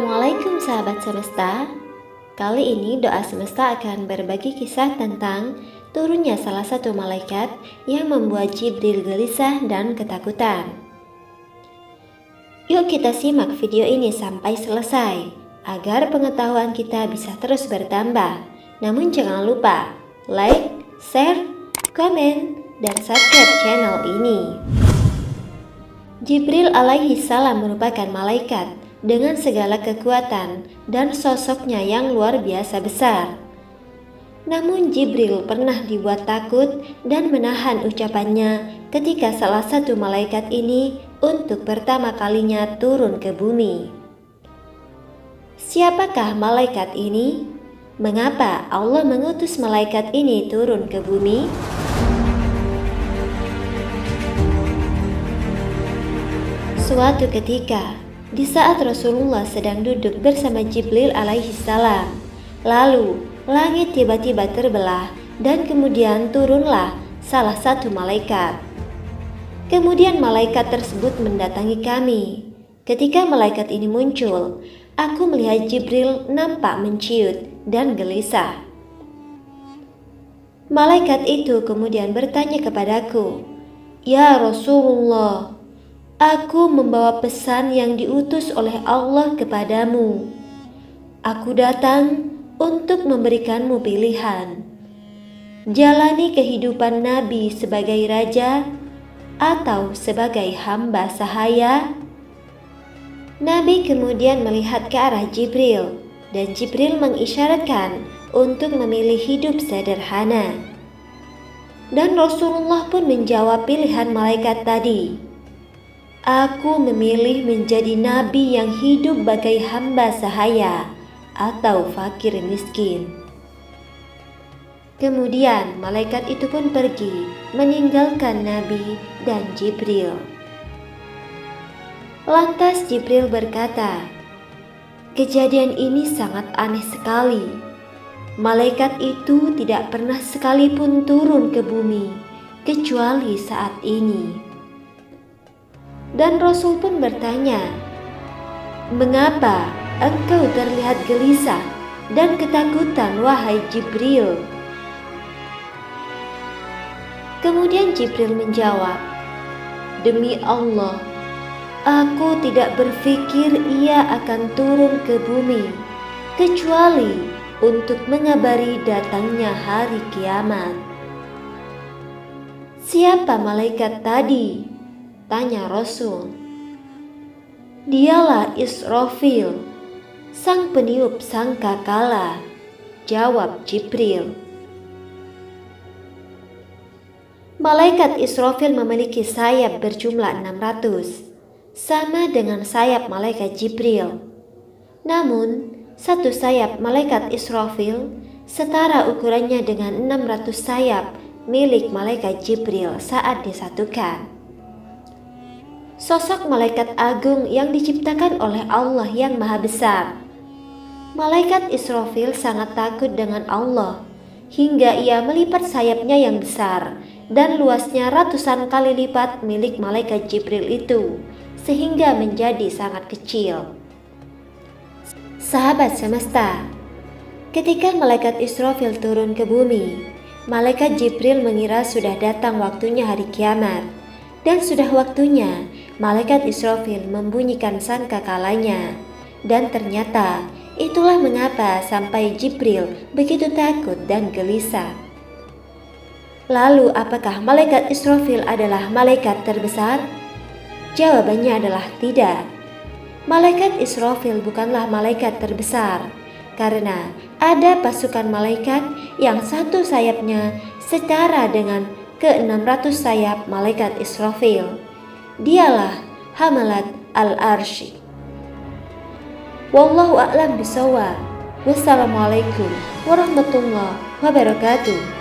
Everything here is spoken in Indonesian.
Assalamualaikum sahabat semesta. Kali ini doa semesta akan berbagi kisah tentang turunnya salah satu malaikat yang membuat Jibril gelisah dan ketakutan. Yuk kita simak video ini sampai selesai agar pengetahuan kita bisa terus bertambah. Namun jangan lupa like, share, komen, dan subscribe channel ini. Jibril alaihi salam merupakan malaikat dengan segala kekuatan dan sosoknya yang luar biasa besar. Namun Jibril pernah dibuat takut dan menahan ucapannya ketika salah satu malaikat ini untuk pertama kalinya turun ke bumi. Siapakah malaikat ini? Mengapa Allah mengutus malaikat ini turun ke bumi? Suatu ketika, di saat Rasulullah sedang duduk bersama Jibril alaihi salam, lalu langit tiba-tiba terbelah dan kemudian turunlah salah satu malaikat. Kemudian malaikat tersebut mendatangi kami. Ketika malaikat ini muncul, aku melihat Jibril nampak menciut dan gelisah. Malaikat itu kemudian bertanya kepadaku, "Ya Rasulullah, aku membawa pesan yang diutus oleh Allah kepadamu. Aku datang untuk memberikanmu pilihan. Jalani kehidupan Nabi sebagai raja atau sebagai hamba sahaya?" Nabi kemudian melihat ke arah Jibril dan Jibril mengisyaratkan untuk memilih hidup sederhana. Dan Rasulullah pun menjawab pilihan malaikat tadi. "Aku memilih menjadi nabi yang hidup bagai hamba sahaya atau fakir miskin." Kemudian malaikat itu pun pergi meninggalkan Nabi dan Jibril. Lantas Jibril berkata, "Kejadian ini sangat aneh sekali. Malaikat itu tidak pernah sekalipun turun ke bumi kecuali saat ini." Dan Rasul pun bertanya, "Mengapa engkau terlihat gelisah dan ketakutan, wahai Jibril?" Kemudian Jibril menjawab, "Demi Allah, aku tidak berpikir ia akan turun ke bumi kecuali untuk mengabari datangnya hari kiamat." "Siapa malaikat tadi?" tanya Rasul. "Dialah Israfil, sang peniup sangkakala," jawab Jibril. Malaikat Israfil memiliki sayap berjumlah 600, sama dengan sayap malaikat Jibril. Namun, satu sayap malaikat Israfil setara ukurannya dengan 600 sayap milik malaikat Jibril saat disatukan. Sosok malaikat agung yang diciptakan oleh Allah yang Maha Besar. Malaikat Israfil sangat takut dengan Allah hingga ia melipat sayapnya yang besar dan luasnya ratusan kali lipat milik malaikat Jibril itu, sehingga menjadi sangat kecil. Sahabat semesta, ketika malaikat Israfil turun ke bumi, malaikat Jibril mengira sudah datang waktunya hari kiamat, dan sudah waktunya malaikat Israfil membunyikan sangkakalanya. Dan ternyata itulah mengapa sampai Jibril begitu takut dan gelisah. Lalu apakah malaikat Israfil adalah malaikat terbesar? Jawabannya adalah tidak. Malaikat Israfil bukanlah malaikat terbesar, karena ada pasukan malaikat yang satu sayapnya setara dengan ke-600 sayap malaikat Israfil. Dialah Hamalat al-Arsy. Wallahu a'lam bishawab. Wassalamualaikum warahmatullahi wabarakatuh.